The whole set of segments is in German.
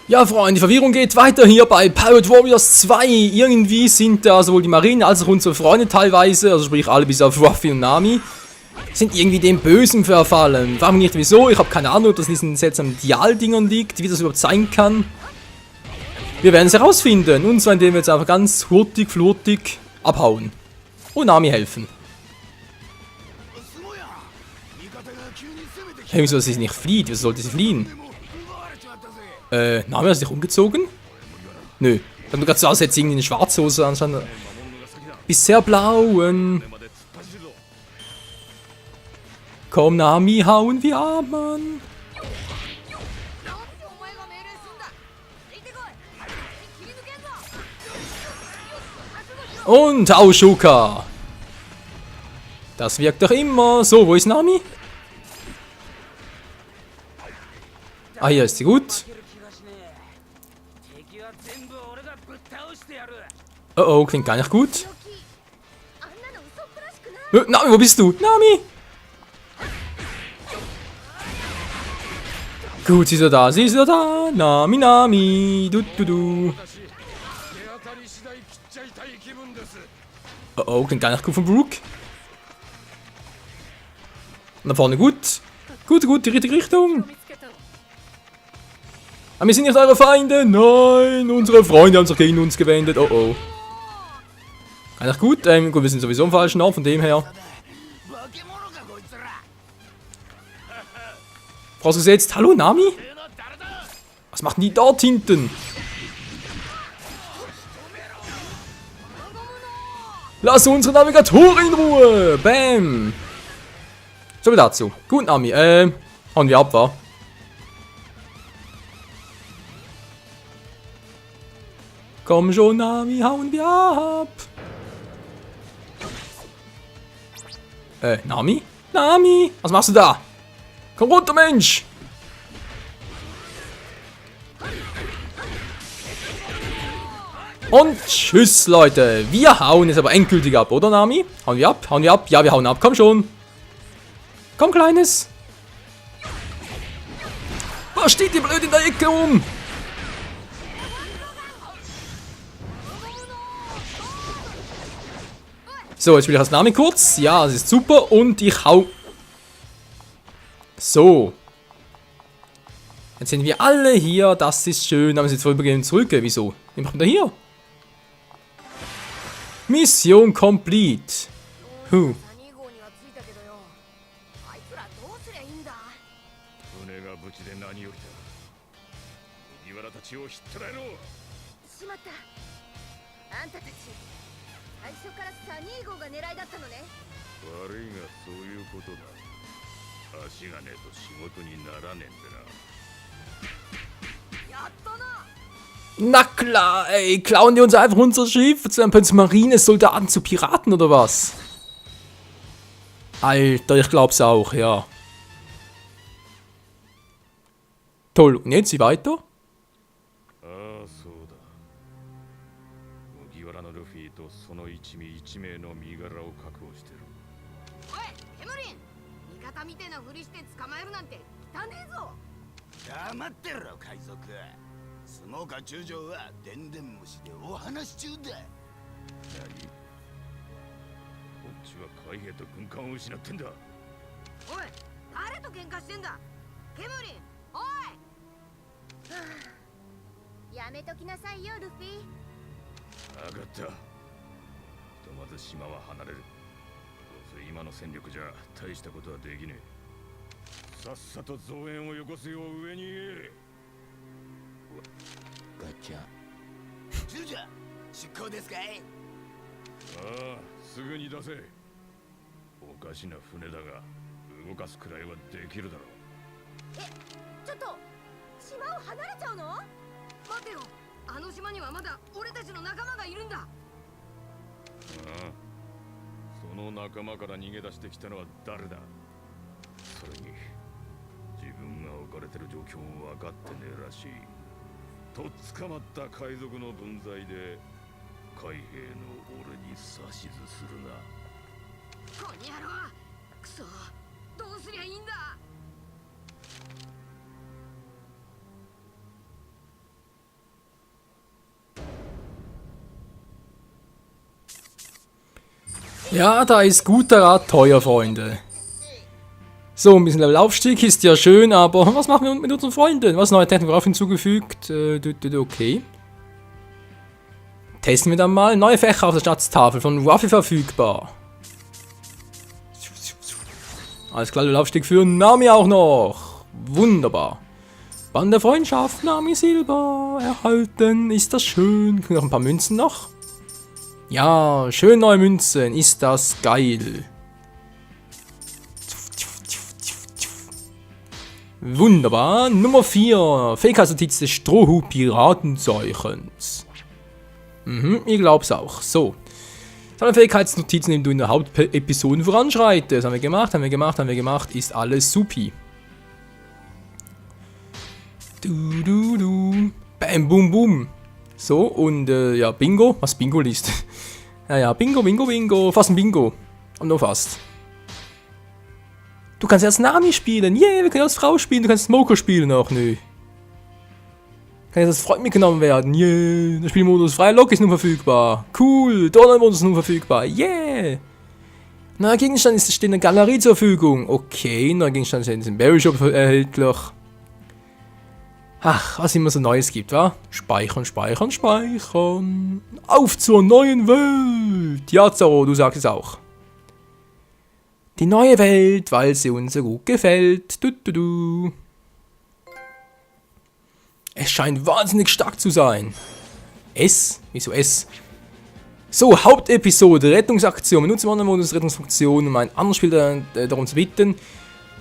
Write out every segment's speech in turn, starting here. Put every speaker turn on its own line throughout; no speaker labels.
Ja, Freunde, die Verwirrung geht weiter hier bei Pirate Warriors 2. Irgendwie sind da sowohl die Marine als auch unsere Freunde teilweise, also sprich alle bis auf Ruffy und Nami, sind irgendwie dem Bösen verfallen. Frag mich nicht wieso, ich habe keine Ahnung, ob das in diesen seltsamen Dialdingern liegt, wie das überhaupt sein kann. Wir werden es herausfinden, und zwar indem wir jetzt einfach ganz hurtig, flurtig abhauen. Und Nami helfen. Hey, wieso sie nicht flieht? Wieso sollte sie fliehen? Nami, hast du dich umgezogen? Nö. Ich hab nur gerade so aus, jetzt irgendwie eine schwarze Hose anscheinend. Bisher blauen. Komm, Nami, hauen wir ab, Mann. Und Auschuka. Das wirkt doch immer. So, wo ist Nami? Ah, hier ist sie gut. Oh oh, klingt gar nicht gut. Nami, wo bist du? Nami! Gut, sie ist wieder da, sie ist wieder da. Nami, Nami. Du. Oh oh, klingt gar nicht gut von Brook. Nach vorne gut. Gut, die richtige Richtung. Aber wir sind nicht eure Feinde. Nein, unsere Freunde haben sich gegen uns gewendet. Oh oh. Gar nicht gut. Gut, wir sind sowieso im falschen Ort, von dem her. Vorausgesetzt. Hallo, Nami? Was machen die dort hinten? Lass unsere Navigatoren in Ruhe. Bam. So viel dazu. Gut, Nami. Hauen wir ab, wa? Komm schon, Nami, hauen wir ab. Nami? Nami? Was machst du da? Komm runter, Mensch! Und tschüss, Leute. Wir hauen jetzt aber endgültig ab, oder, Nami? Hauen wir ab? Hauen wir ab? Ja, wir hauen ab. Komm schon. Komm, Kleines. Was steht ihr blöd in der Ecke rum? So, jetzt spiele ich als Nami kurz. Ja, das ist super. Und ich hau... So. Jetzt sind wir alle hier. Das ist schön. Aber wir sind jetzt vorübergehend zurück. Wieso? Wie machen wir hier? Mission complete. Huh. Na klar, ey, klauen die uns einfach unser Schiff zu einem Marinesoldaten zu Piraten oder was? Alter, ich glaub's auch, ja. Toll, und jetzt sie weiter? Ja, da ist guter Rat teuer, Freunde. So, ein bisschen Levelaufstieg ist ja schön, aber was machen wir mit unseren Freunden? Was neue Technik auf hinzugefügt? Okay. Testen wir dann mal. Neue Fächer auf der Schatztafel von Ruffy verfügbar. Alles klar, Levelaufstieg für Nami auch noch. Wunderbar. Band der Freundschaft, Nami Silber erhalten. Ist das schön? Kriegen wir noch ein paar Münzen noch? Ja, schön neue Münzen. Ist das geil. Wunderbar. Nummer 4. Fähigkeitsnotiz des Strohhut-Piratenzeichens. Ich glaub's auch. So. Deine Fähigkeitsnotizen, indem du in der Hauptepisode voranschreitest. Haben wir gemacht. Ist alles supi. Bam, boom, boom. So, und ja, Bingo. Was Bingo liest. Ja, Bingo. Fast ein Bingo. Und noch fast. Du kannst als Nami spielen. Yeah, wir können als Frau spielen. Du kannst Smoker spielen auch. Nö. Kann jetzt als Freund mitgenommen werden. Yeah. Der Spielmodus Freie Lok ist nun verfügbar. Cool. Donnermodus ist nun verfügbar. Yeah. Neuer Gegenstand steht in der Galerie zur Verfügung. Okay, neuer Gegenstand ist im Berry Shop erhältlich. Ach, was immer so Neues gibt, wa? Speichern. Auf zur neuen Welt. Ja, Zoro, du sagst es auch. Die neue Welt, weil sie uns so gut gefällt. Es scheint wahnsinnig stark zu sein. S? Wieso S? So, Hauptepisode, Rettungsaktion. Benutze im Modus Rettungsfunktion, um ein anderes Spiel darum zu bitten,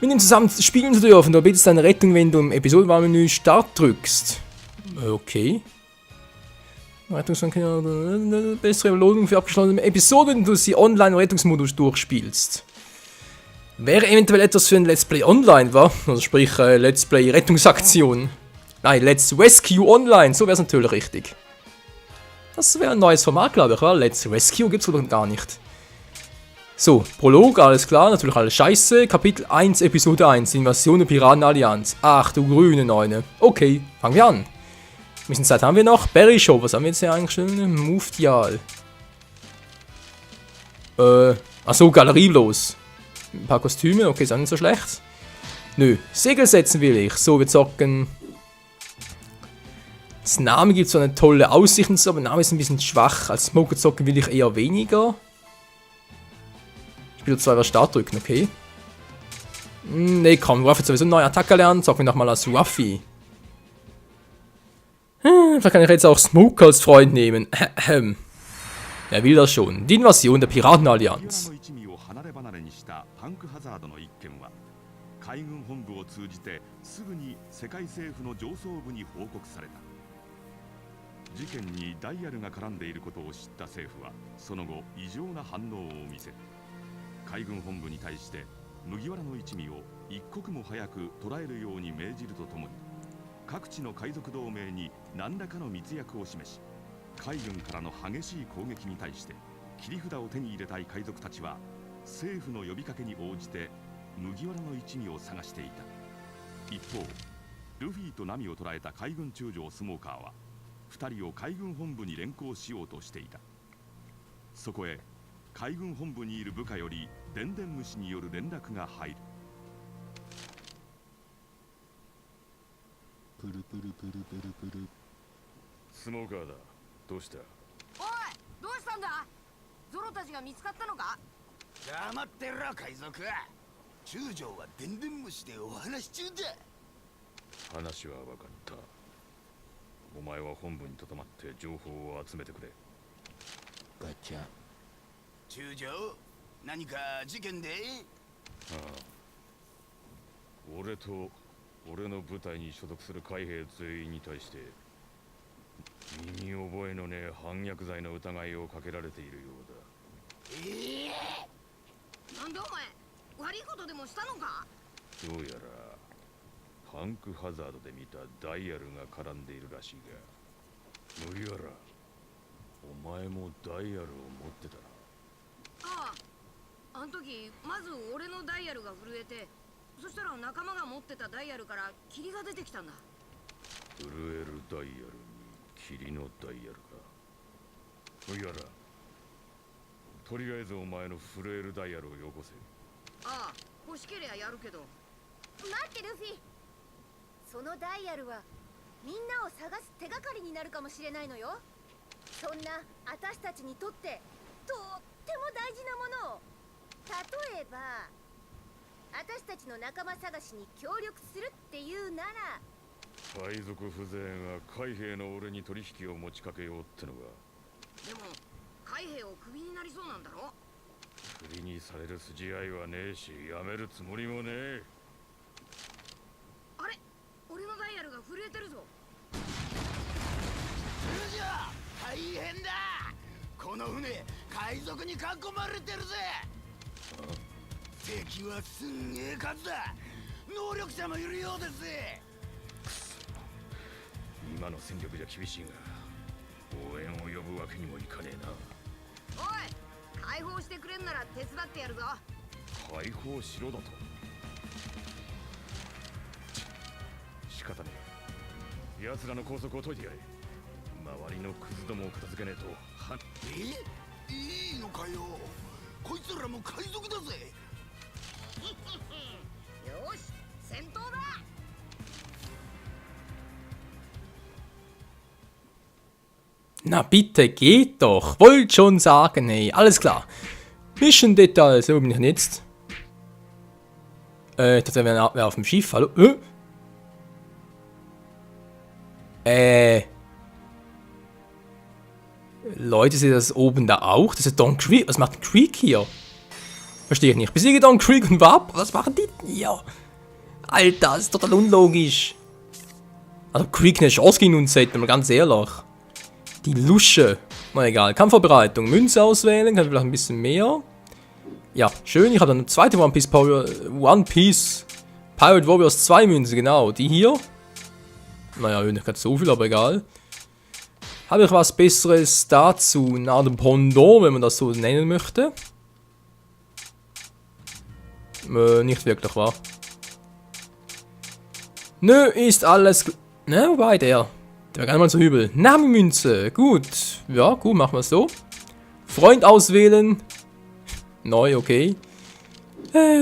mit ihm zusammen spielen zu dürfen. Du bittest deine Rettung, wenn du im Episodenwahlmenü Start drückst. Okay. Rettungsfunktion, bessere Belohnung für abgeschlossene Episoden, wenn du sie online im Rettungsmodus durchspielst. Wäre eventuell etwas für ein Let's Play Online, wa? Also sprich, Let's Play Rettungsaktion. Nein, Let's Rescue Online, so wäre es natürlich richtig. Das wäre ein neues Format, glaube ich, oder? Let's Rescue gibt es wohl gar nicht. So, Prolog, alles klar, natürlich alles scheiße. Kapitel 1, Episode 1, Invasion der Piratenallianz. Ach du grüne Neune. Okay, fangen wir an. Ein bisschen Zeit haben wir noch. Berry Show, was haben wir jetzt hier eigentlich schon? Muftial. Achso, Galerie bloß. Ein paar Kostüme, okay, ist auch nicht so schlecht. Nö, Segel setzen will ich. So, wir zocken. Das Name gibt so eine tolle Aussicht und so, aber der Name ist ein bisschen schwach. Als Smoker zocken will ich eher weniger. Ich will zwar Start drücken, okay. Ne, komm, Ruffy hat sowieso eine neue Attacke lernen. Zocken wir nochmal als Ruffy. Vielleicht kann ich jetzt auch Smoker als Freund nehmen. Wer will das schon? Die Invasion der Piratenallianz.
とりあえずお前の震えるダイヤルをよこせ。
ああ、欲しけりゃやるけど。
待ってルフィ、そのダイヤルはみんなを探す手がかりになるかもしれないのよ。そんな私たちにとってとっても大事なものを、例えば私たちの仲間探しに協力するっていうなら。
海賊風情が海兵の俺に取引を持ちかけようってのが。
でも海兵をクビになりそうなんだろ。
クビにされる筋合いはねえし、やめるつもりもねえ。
あれ、俺のダイヤルが震えてるぞ。
じゃ大変だ。この船海賊に囲まれてるぜ。敵はすんげえ数だ。能力者もいるようですぜ。
今の戦力じゃ厳しいが、応援を呼ぶわけにもいかねえな。
おい、解放してくれんなら手伝ってやるぞ。
解放しろだと。仕方ねえ。奴らの拘束を解いてやれ。周りのクズどもを片付けねえと。
いいのかよ。こいつらも海賊だぜ。
よし、戦闘だ。
Na bitte, geht doch. Wollt schon sagen, hey, alles klar. Mission Details, wo bin ich denn jetzt? Das wäre auf dem Schiff, hallo? Leute, seht ihr das oben da auch? Das ist Don Creek. Was macht Creek hier? Verstehe ich nicht. Besiege Don Creek und Wap? Was machen die denn hier? Alter, das ist total unlogisch. Also Creek eine Chance gegen uns hätte, mal ganz ehrlich. Die Lusche. Na egal. Kampfvorbereitung. Münze auswählen. Kann vielleicht ein bisschen mehr. Ja, schön. Ich habe dann eine zweite One Piece Pirate Warriors 2 Münze. Genau. Die hier. Naja, nicht gerade so viel, aber egal. Habe ich was Besseres dazu? Na, dem Pendant, wenn man das so nennen möchte. Nicht wirklich, wahr? Nö, ist alles... Ne, wobei der war gar nicht mal so übel. Name-Münze, gut. Ja, gut, machen wir es so. Freund auswählen. Neu, okay.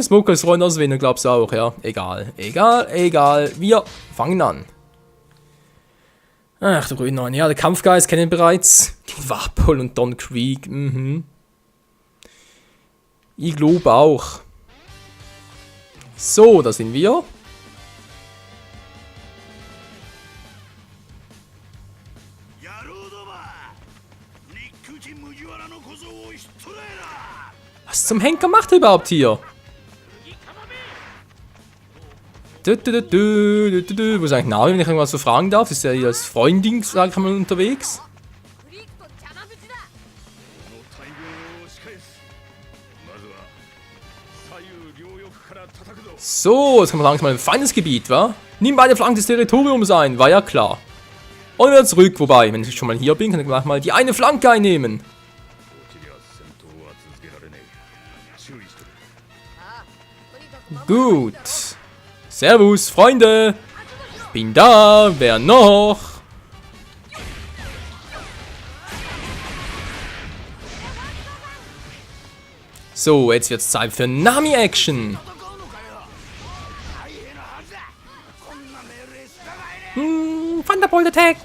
Smoke als Freund auswählen, glaubst du auch, ja. Egal, egal. Wir fangen an. Ach, der grüne Neun. Ja, der Kampfgeist kennen wir bereits. Die Wapol und Don Creek. Ich glaube auch. So, da sind wir. Was zum Henker macht er überhaupt hier? Wo ist eigentlich Nami, wenn ich irgendwas so fragen darf? Ist er hier als Freundin, sag ich mal, unterwegs? So, jetzt kommen wir langsam mal im Feindesgebiet, wa? Nimm beide Flanken des Territoriums ein, war ja klar. Und wieder zurück, wobei, wenn ich schon mal hier bin, kann ich gleich mal die eine Flanke einnehmen. Gut. Servus, Freunde. Bin da. Wer noch? So, jetzt wird's Zeit für Nami-Action. Thunderbolt Attack.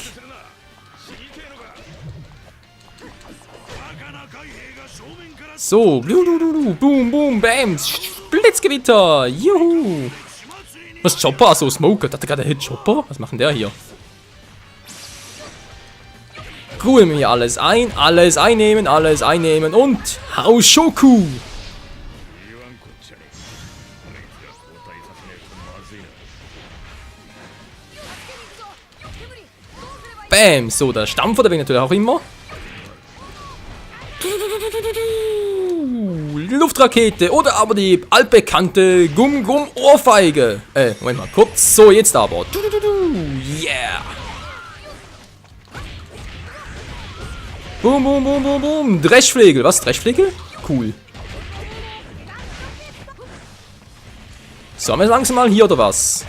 So, boom, boom, bam. Blitzgewitter. Juhu. Was ist Chopper? Achso, Smoker. Hat er gerade Hit Chopper? Was macht denn der hier? Ruhen wir hier alles ein. Alles einnehmen und Haushoku. Bam. So, der Stampfer, der bin natürlich auch immer. Luftrakete oder aber die altbekannte Gum-Gum-Ohrfeige. Moment mal kurz. So, jetzt aber. Yeah. Boom, boom, boom, boom, boom. Dreschflegel. Was? Dreschflegel? Cool. So, haben wir langsam mal hier oder was?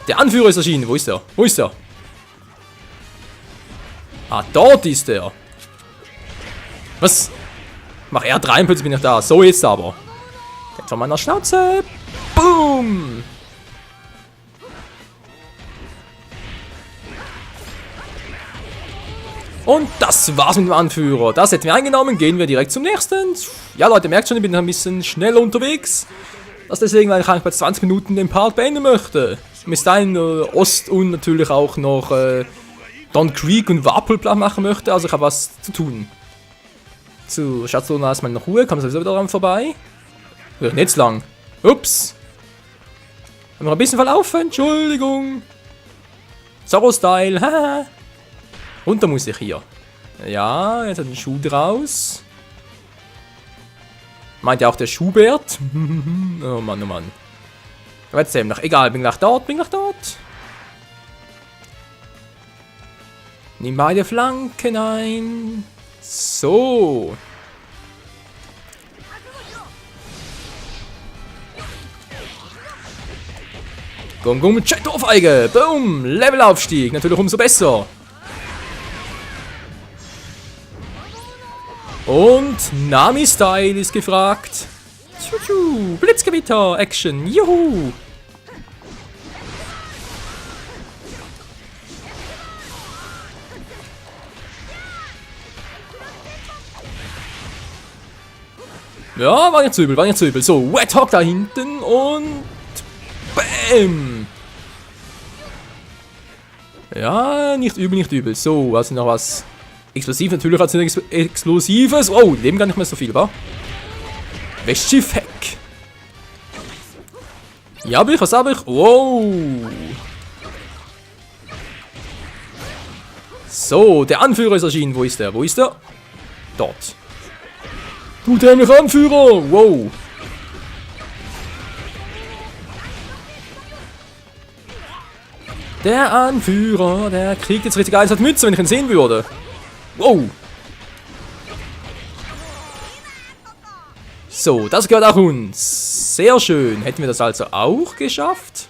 Der Anführer ist erschienen. Wo ist er? Wo ist er? Ah, dort ist er. Was? Mach R3 und plötzlich bin ich da. So jetzt aber. Jetzt von meiner Schnauze. Boom. Und das war's mit dem Anführer. Das hätten wir eingenommen. Gehen wir direkt zum nächsten. Ja, Leute, merkt schon, ich bin ein bisschen schneller unterwegs. Das deswegen, weil ich eigentlich bei 20 Minuten den Part beenden möchte. Bis dahin Ost und natürlich auch noch Don Creek und Warpol platt machen möchte. Also ich habe was zu tun. Zu Schatzlohn erstmal nach Ruhe. Kommen wir sowieso wieder dran vorbei. Wird nicht zu lang. Ups. Haben wir ein bisschen verlaufen. Entschuldigung. Zorro-Style. Haha. Runter muss ich hier. Ja, jetzt hat ein Schuh draus. Meint ja auch der Schubert. Oh Mann, oh Mann. Aber jetzt eben noch. Egal, bin gleich dort, bin gleich dort. Nimm beide Flanken ein. So. Gum mit Jet-Ohrfeige. Boom. Levelaufstieg. Natürlich umso besser. Und Nami-Style ist gefragt. Tschu-tschu. Blitzgewitter. Action. Juhu. Ja, war nicht zu übel, war nicht zu übel. So, Wet Hawk da hinten und... Bam! Ja, nicht übel, nicht übel. So, also noch was... Explosiv, natürlich hat es ein Explosives. Oh, leben gar nicht mehr so viel, wa? Wäschschiff weg. Ja, hab ich, was hab ich? Wow. So, der Anführer ist erschienen. Wo ist der? Wo ist der? Dort. Du dämlicher Anführer! Wow. Der Anführer, der kriegt jetzt richtig eins Mütze, wenn ich ihn sehen würde. Wow. So, das gehört auch uns. Sehr schön. Hätten wir das also auch geschafft?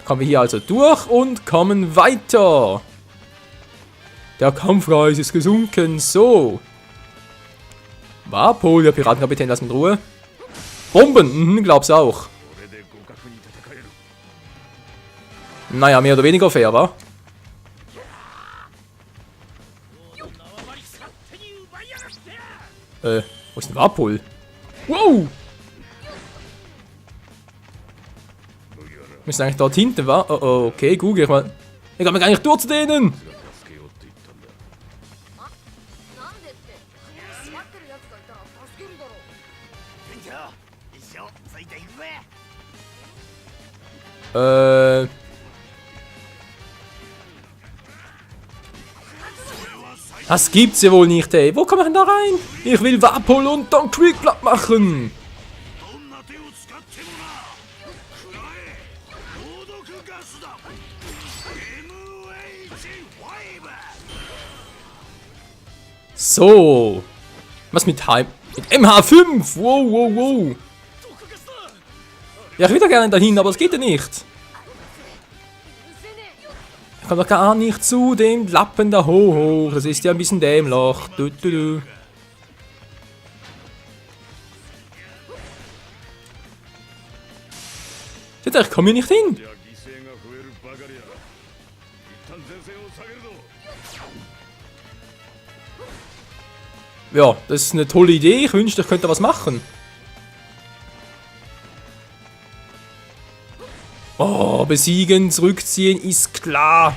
Kommen wir hier also durch und kommen weiter. Der Kampfreis ist gesunken. So. Warpol, der Piratenkapitän, lass mich in Ruhe. Bomben, glaub's auch. Naja, mehr oder weniger fair, wa? Wo ist denn Warpol? Wow! Wir müssen eigentlich dort hinten, wa? Oh, oh, okay, google ich mal. Ich kann mir gar nicht durch zu denen! Das gibt's ja wohl nicht, ey. Wo komme ich denn da rein? Ich will Warpol und Don Creek platt machen. So. Was mit MH5? Wow, wow, wow. Ja, ich würde gerne dahin, aber es geht ja nicht. Ich komme doch gar nicht zu dem Lappen da hoch. Das ist ja ein bisschen dämlich. Ich komme hier nicht hin. Ja, das ist eine tolle Idee. Ich wünschte, ich könnte was machen. Oh, besiegen, zurückziehen, ist klar.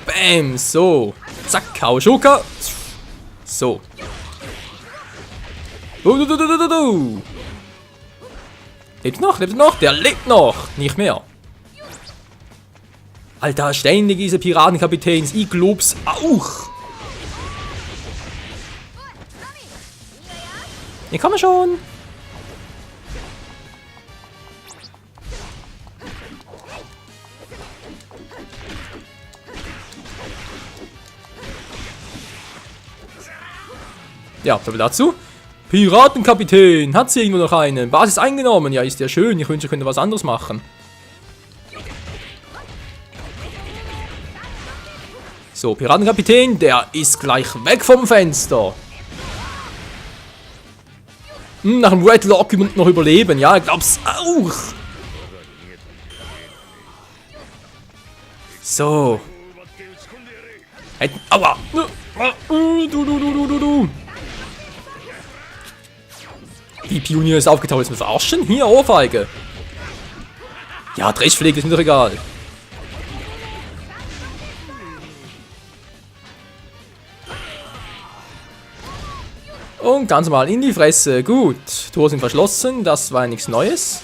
Bam, so. Zack, Kaoshoka. So. Lebt noch, lebt noch, der lebt noch. Nicht mehr. Alter, ständig diese Piratenkapitäns. Ich glaub's auch. Ich komme schon. Ja, so viel dazu. Piratenkapitän, hat sie irgendwo noch einen? Basis eingenommen, ja, ist ja schön. Ich wünsche, ich könnte was anderes machen. So, Piratenkapitän, der ist gleich weg vom Fenster. Nach dem Red Lock noch überleben. Ja, ich glaub's auch. So. Aua. Du. Die Pionier ist aufgetaucht. Ist mir verarschen? Hier, Ohrfeige. Ja, Dreschpflege ist mir doch egal. Und ganz normal in die Fresse. Gut. Tore sind verschlossen. Das war nichts Neues.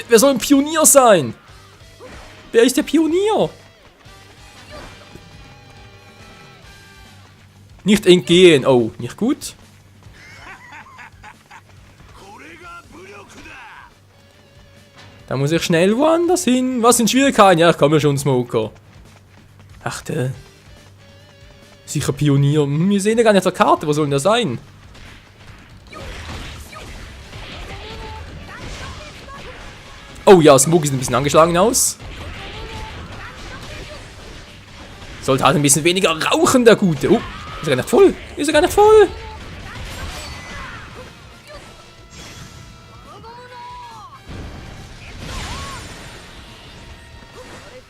Wer soll ein Pionier sein? Wer ist der Pionier? Nicht entgehen. Oh, nicht gut. Da muss ich schnell woanders hin. Was sind Schwierigkeiten? Ja, ich komme schon, Smoker. Ach, der. Sicher Pionier. Wir sehen ja gar nicht auf der Karte. Wo soll denn der sein? Oh ja, Smokey sieht ein bisschen angeschlagen aus. Sollte halt ein bisschen weniger rauchen, der Gute. Oh, ist er gar nicht voll? Ist er gar nicht voll?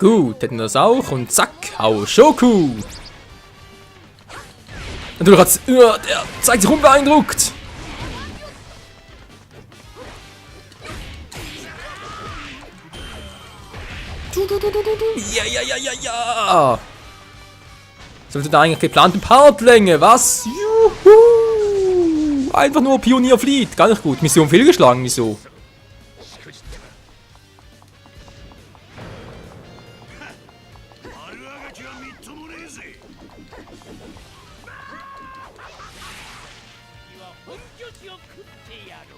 Gut, hätten wir das auch. Und zack, hau Shoku. Natürlich hat's. Der zeigt sich unbeeindruckt. Ja. Sollte da eigentlich geplante Partlänge, was? Juhu! Einfach nur Pionier flieht, gar nicht gut. Mission fehlgeschlagen, wieso?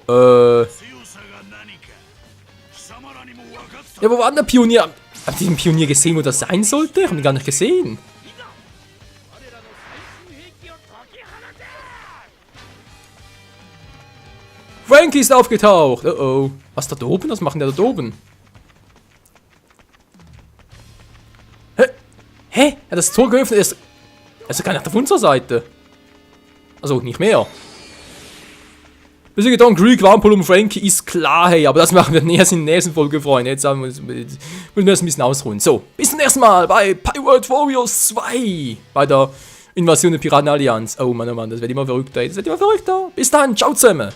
Ja, wo war denn der Pionier? Habt ihr den Pionier gesehen, wo das sein sollte? Ich hab ihn gar nicht gesehen. Frankie ist aufgetaucht. Oh. Was da oben? Was machen der da oben? Hä? Er hat das Tor geöffnet. Er ist gar nicht auf unserer Seite. Also, nicht mehr. Besiege Don Creek, Warmpol und Frankie ist klar, hey, aber das machen wir in der nächsten Folge, Freunde. Jetzt müssen wir das ein bisschen ausruhen. So, bis zum nächsten Mal bei Pirate Warriors 2. Bei der Invasion der Piratenallianz. Oh Mann, das wird immer verrückter. Bis dann, ciao zusammen.